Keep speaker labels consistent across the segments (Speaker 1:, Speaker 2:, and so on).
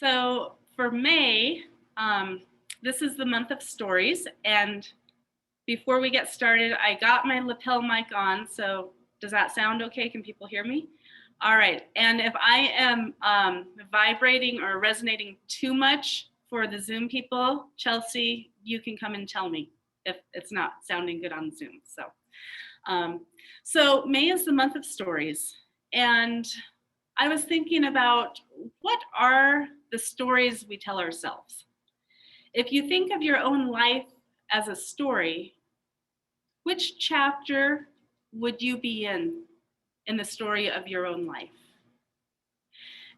Speaker 1: So for May, this is the month of stories. And before we get started, I got my lapel mic on. So does that sound okay? Can people hear me? All right. And if I am vibrating or resonating too much for the Zoom people, Chelsea, you can come and tell me if it's not sounding good on Zoom. So May is the month of stories. And I was thinking about what are the stories we tell ourselves? If you think of your own life as a story, which chapter would you be in the story of your own life?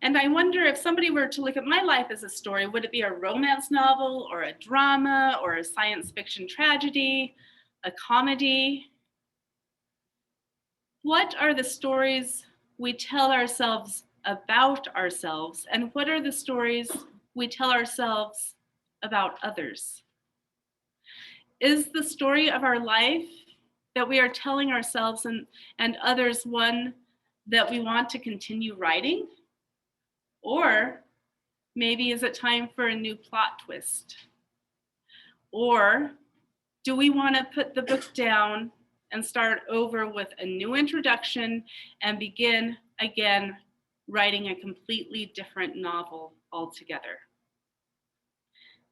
Speaker 1: And I wonder if somebody were to look at my life as a story, would it be a romance novel or a drama or a science fiction tragedy, a comedy? What are the stories we tell ourselves about ourselves, and what are the stories we tell ourselves about others? Is the story of our life that we are telling ourselves and others one that we want to continue writing? Or maybe is it time for a new plot twist? Or do we want to put the book down and start over with a new introduction and begin again writing a completely different novel altogether?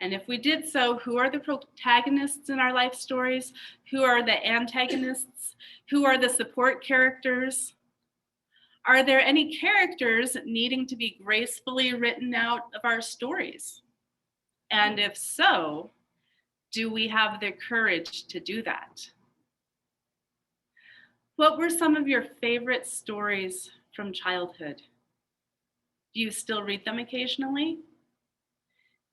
Speaker 1: And if we did so, who are the protagonists in our life stories? Who are the antagonists? Who are the support characters? Are there any characters needing to be gracefully written out of our stories? And if so, do we have the courage to do that? What were some of your favorite stories from childhood? Do you still read them occasionally?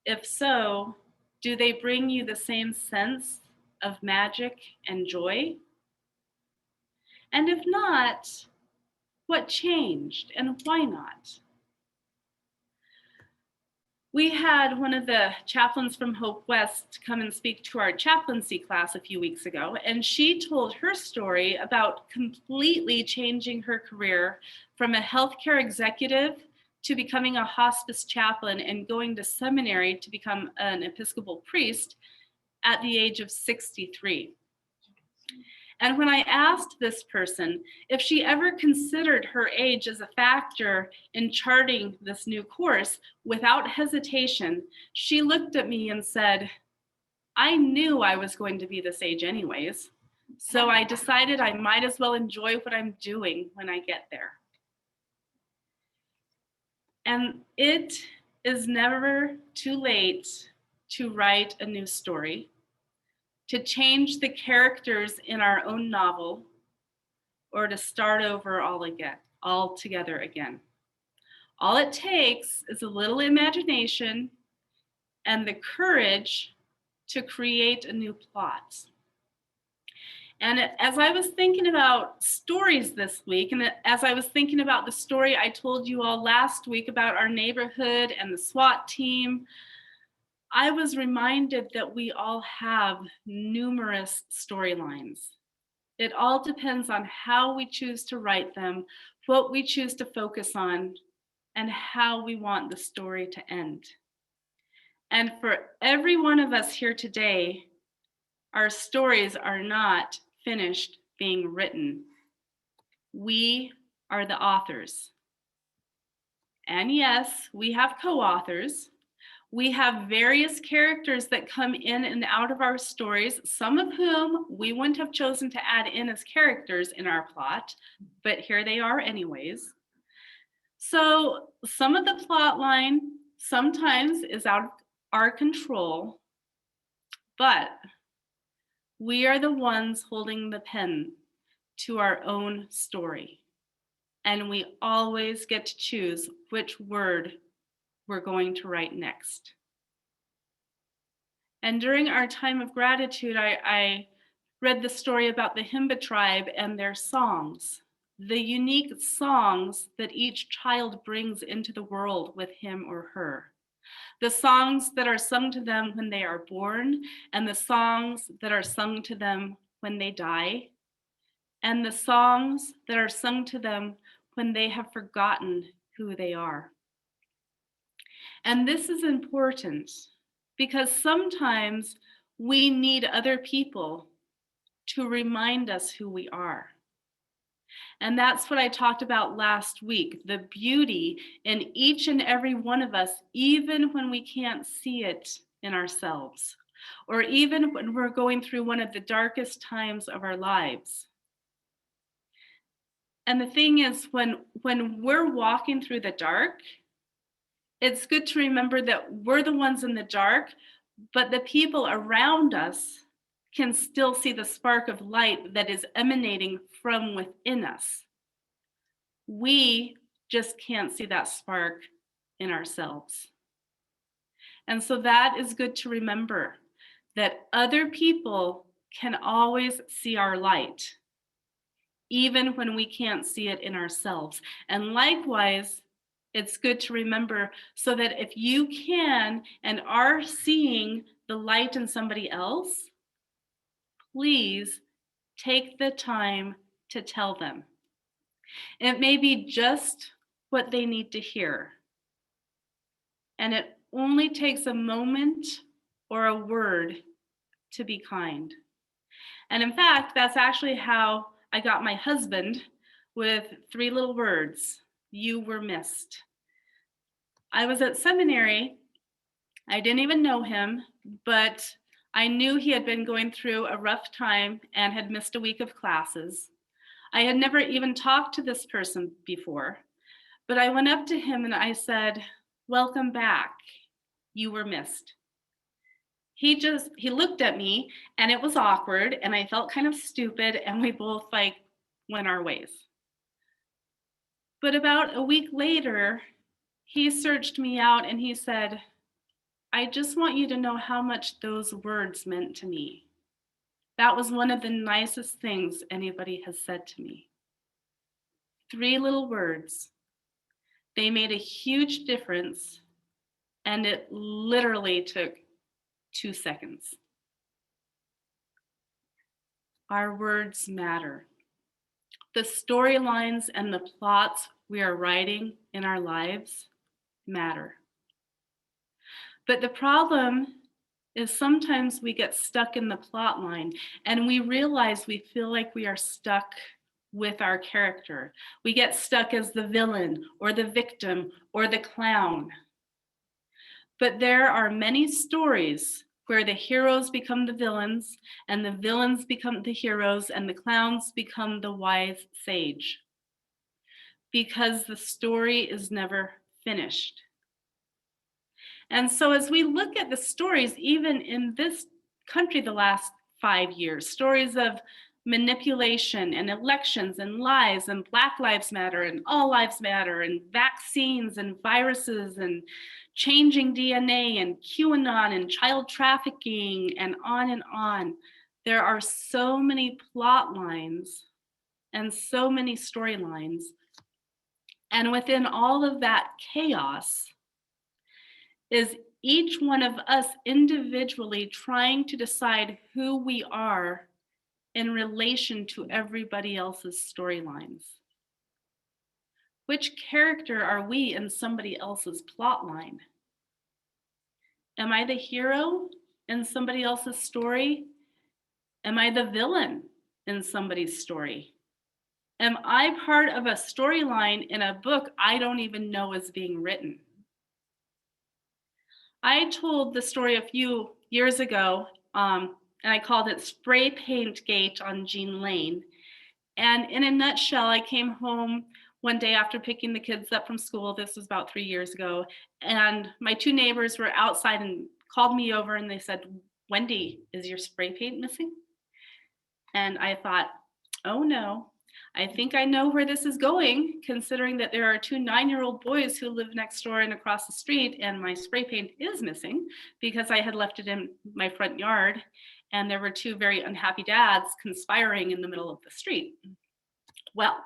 Speaker 1: If so, do they bring you the same sense of magic and joy? And if not, what changed and why not? We had one of the chaplains from Hope West come and speak to our chaplaincy class a few weeks ago, and she told her story about completely changing her career from a healthcare executive to becoming a hospice chaplain and going to seminary to become an Episcopal priest at the age of 63. And when I asked this person if she ever considered her age as a factor in charting this new course, without hesitation, she looked at me and said, I knew I was going to be this age anyways, so I decided I might as well enjoy what I'm doing when I get there. And it is never too late to write a new story, to change the characters in our own novel, or to start over all together again. All it takes is a little imagination and the courage to create a new plot. And as I was thinking about stories this week, and as I was thinking about the story I told you all last week about our neighborhood and the SWAT team, I was reminded that we all have numerous storylines. It all depends on how we choose to write them, what we choose to focus on, and how we want the story to end. And for every one of us here today, our stories are not finished being written. We are the authors. And yes, we have co-authors. We have various characters that come in and out of our stories, some of whom we wouldn't have chosen to add in as characters in our plot, but here they are anyways. So some of the plot line sometimes is out of our control, but we are the ones holding the pen to our own story. And we always get to choose which word we're going to write next. And during our time of gratitude, I read the story about the Himba tribe and their songs, the unique songs that each child brings into the world with him or her. The songs that are sung to them when they are born, and the songs that are sung to them when they die, and the songs that are sung to them when they have forgotten who they are. And this is important because sometimes we need other people to remind us who we are. And that's what I talked about last week, the beauty in each and every one of us, even when we can't see it in ourselves, or even when we're going through one of the darkest times of our lives. And the thing is, when we're walking through the dark, it's good to remember that we're the ones in the dark, but the people around us can still see the spark of light that is emanating from within us. We just can't see that spark in ourselves. And so that is good to remember, that other people can always see our light, even when we can't see it in ourselves. And likewise, it's good to remember so that if you can and are seeing the light in somebody else, please take the time to tell them. It may be just what they need to hear. And it only takes a moment or a word to be kind. And in fact, that's actually how I got my husband, with 3 little words: you were missed. I was at seminary. I didn't even know him, but I knew he had been going through a rough time and had missed a week of classes. I had never even talked to this person before, but I went up to him and I said, "Welcome back. You were missed." He looked at me and it was awkward and I felt kind of stupid and we both went our ways. But about a week later, he searched me out and he said, "I just want you to know how much those words meant to me. That was one of the nicest things anybody has said to me." 3 little words. They made a huge difference, and it literally took 2 seconds. Our words matter. The storylines and the plots we are writing in our lives matter. But the problem is sometimes we get stuck in the plot line and we realize we feel like we are stuck with our character. We get stuck as the villain or the victim or the clown. But there are many stories where the heroes become the villains and the villains become the heroes and the clowns become the wise sage, because the story is never finished. And so as we look at the stories, even in this country the last 5 years, stories of manipulation and elections and lies and Black Lives Matter and All Lives Matter and vaccines and viruses and changing DNA and QAnon and child trafficking and on and on. There are so many plot lines and so many storylines. And within all of that chaos is each one of us individually trying to decide who we are in relation to everybody else's storylines. Which character are we in somebody else's plot line? Am I the hero in somebody else's story? Am I the villain in somebody's story? Am I part of a storyline in a book I don't even know is being written? I told the story a few years ago, and I called it Spray Paint Gate on Jean Lane. And in a nutshell, I came home one day after picking the kids up from school. This was about 3 years ago. And my 2 neighbors were outside and called me over and they said, "Wendy, is your spray paint missing?" And I thought, oh no, I think I know where this is going, considering that there are 2 9-year-old boys who live next door and across the street, and my spray paint is missing because I had left it in my front yard, and there were 2 very unhappy dads conspiring in the middle of the street. Well,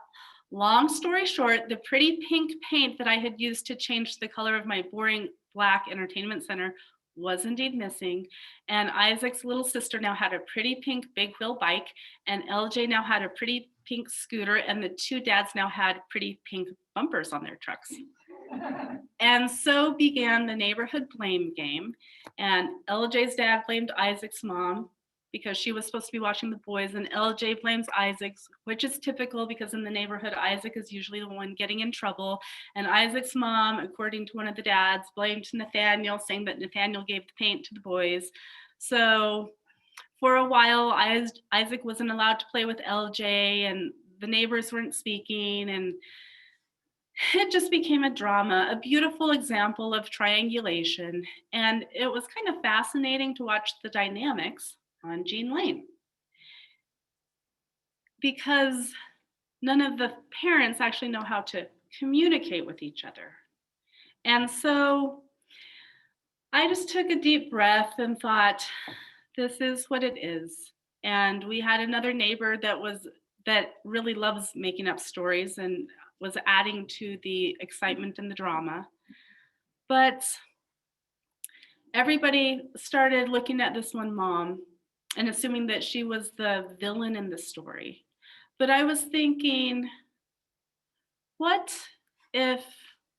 Speaker 1: long story short, the pretty pink paint that I had used to change the color of my boring black entertainment center was indeed missing. And Isaac's little sister now had a pretty pink big wheel bike, and LJ now had a pretty pink scooter, and the 2 dads now had pretty pink bumpers on their trucks. And so began the neighborhood blame game. And LJ's dad blamed Isaac's mom because she was supposed to be watching the boys, and LJ blames Isaac's, which is typical because in the neighborhood, Isaac is usually the one getting in trouble. And Isaac's mom, according to one of the dads, blamed Nathaniel, saying that Nathaniel gave the paint to the boys. So for a while, Isaac wasn't allowed to play with LJ, and the neighbors weren't speaking, and it just became a drama, a beautiful example of triangulation. And it was kind of fascinating to watch the dynamics on Jean Lane because none of the parents actually know how to communicate with each other. And so I just took a deep breath and thought, this is what it is. And we had another neighbor that really loves making up stories and was adding to the excitement and the drama. But everybody started looking at this one mom and assuming that she was the villain in the story. But I was thinking, what if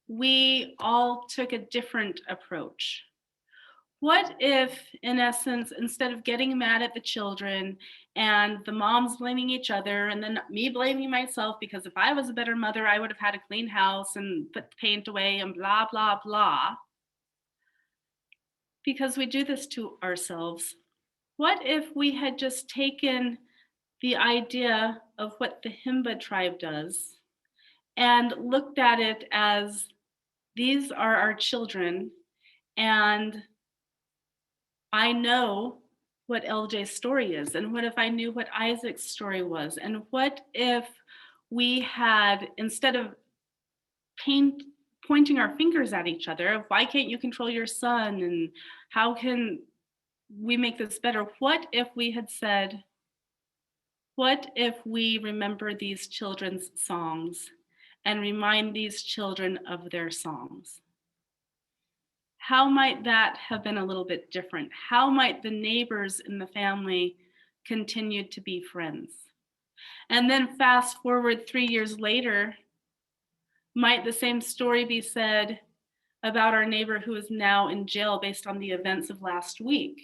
Speaker 1: we all took a different approach? What if, in essence, instead of getting mad at the children and the moms blaming each other and then me blaming myself because if I was a better mother, I would have had a clean house and put the paint away and blah, blah, blah, because we do this to ourselves. What if we had just taken the idea of what the Himba tribe does and looked at it as these are our children, and I know what LJ's story is, and what if I knew what Isaac's story was, and what if we had, instead of pointing our fingers at each other, why can't you control your son, and how can we make this better? What if we had said, what if we remember these children's songs and remind these children of their songs? How might that have been a little bit different? How might the neighbors in the family continue to be friends? And then fast forward 3 years later, might the same story be said about our neighbor who is now in jail based on the events of last week?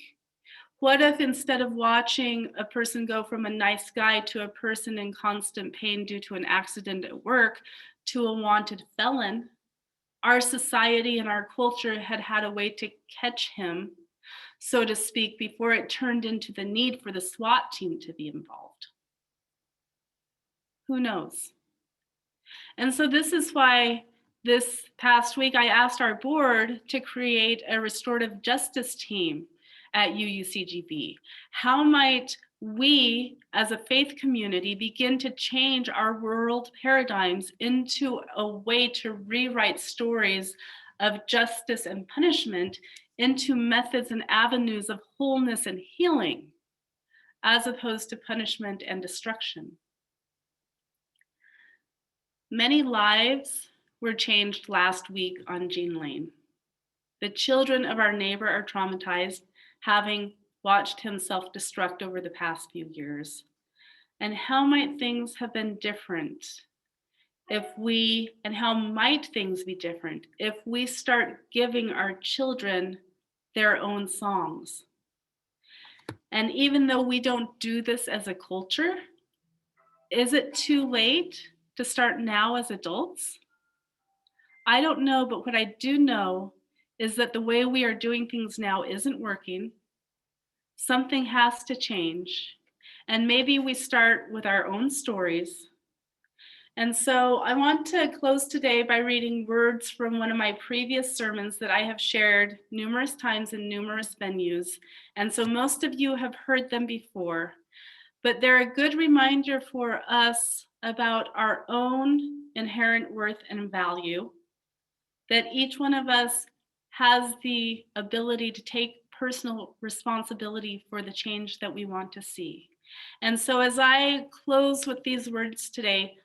Speaker 1: What if instead of watching a person go from a nice guy to a person in constant pain due to an accident at work to a wanted felon, our society and our culture had had a way to catch him, so to speak, before it turned into the need for the SWAT team to be involved? Who knows? And so this is why this past week I asked our board to create a restorative justice team at UUCGV. How might we as a faith community begin to change our world paradigms into a way to rewrite stories of justice and punishment into methods and avenues of wholeness and healing, as opposed to punishment and destruction? Many lives were changed last week on Jean Lane. The children of our neighbor are traumatized, having watched him self-destruct over the past few years. And how might things have been different and how might things be different if we start giving our children their own songs? And even though we don't do this as a culture, is it too late to start now as adults? I don't know, but what I do know is that the way we are doing things now isn't working. Something has to change. And maybe we start with our own stories. And so I want to close today by reading words from one of my previous sermons that I have shared numerous times in numerous venues. And so most of you have heard them before, but they're a good reminder for us about our own inherent worth and value, that each one of us has the ability to take personal responsibility for the change that we want to see. And so as I close with these words today,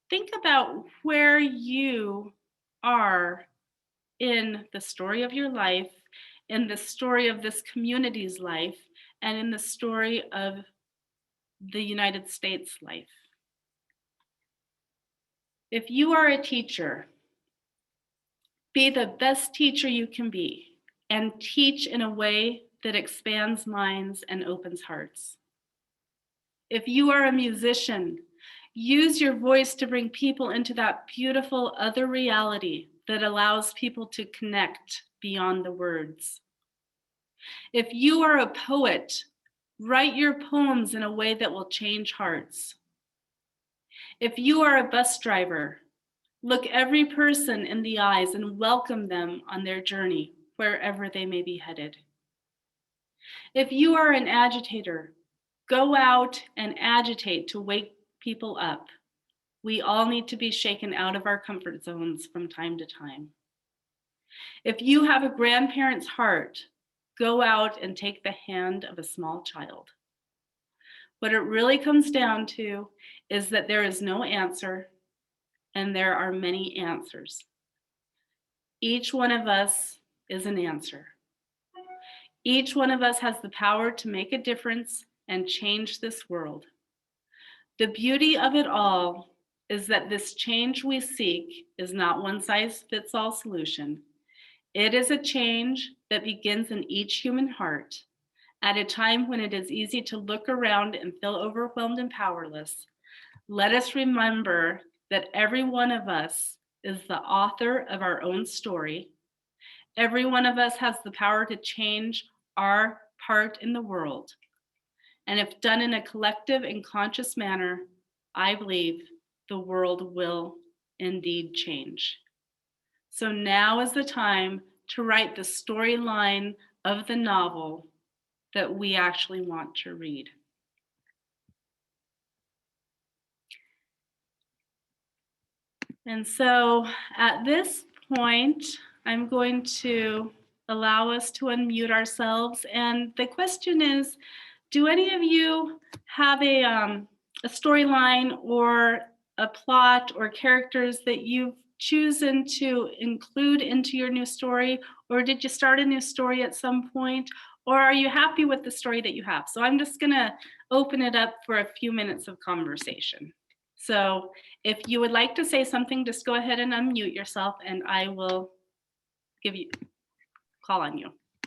Speaker 1: think about where you are in the story of your life, in the story of this community's life, and in the story of the United States life. If you are a teacher, Be the best teacher you can be and teach in a way that expands minds and opens hearts. If you are a musician, use your voice to bring people into that beautiful other reality that allows people to connect beyond the words. If you are a poet, write your poems in a way that will change hearts. If you are a bus driver, look every person in the eyes and welcome them on their journey, wherever they may be headed. If you are an agitator, go out and agitate to wake people up. We all need to be shaken out of our comfort zones from time to time. If you have a grandparent's heart, go out and take the hand of a small child. What it really comes down to is that there is no answer and there are many answers. Each one of us is an answer. Each one of us has the power to make a difference and change this world. The beauty of it all is that this change we seek is not one size fits all solution. It is a change that begins in each human heart at a time when it is easy to look around and feel overwhelmed and powerless. Let us remember that every one of us is the author of our own story. Every one of us has the power to change our part in the world. And if done in a collective and conscious manner, I believe the world will indeed change. So now is the time to write the storyline of the novel that we actually want to read. And so at this point, I'm going to allow us to unmute ourselves. And the question is, do any of you have a storyline or a plot or characters that you've chosen to include into your new story? Or did you start a new story at some point? Or are you happy with the story that you have? So I'm just gonna open it up for a few minutes of conversation. So if you would like to say something, just go ahead and unmute yourself and I will call on you.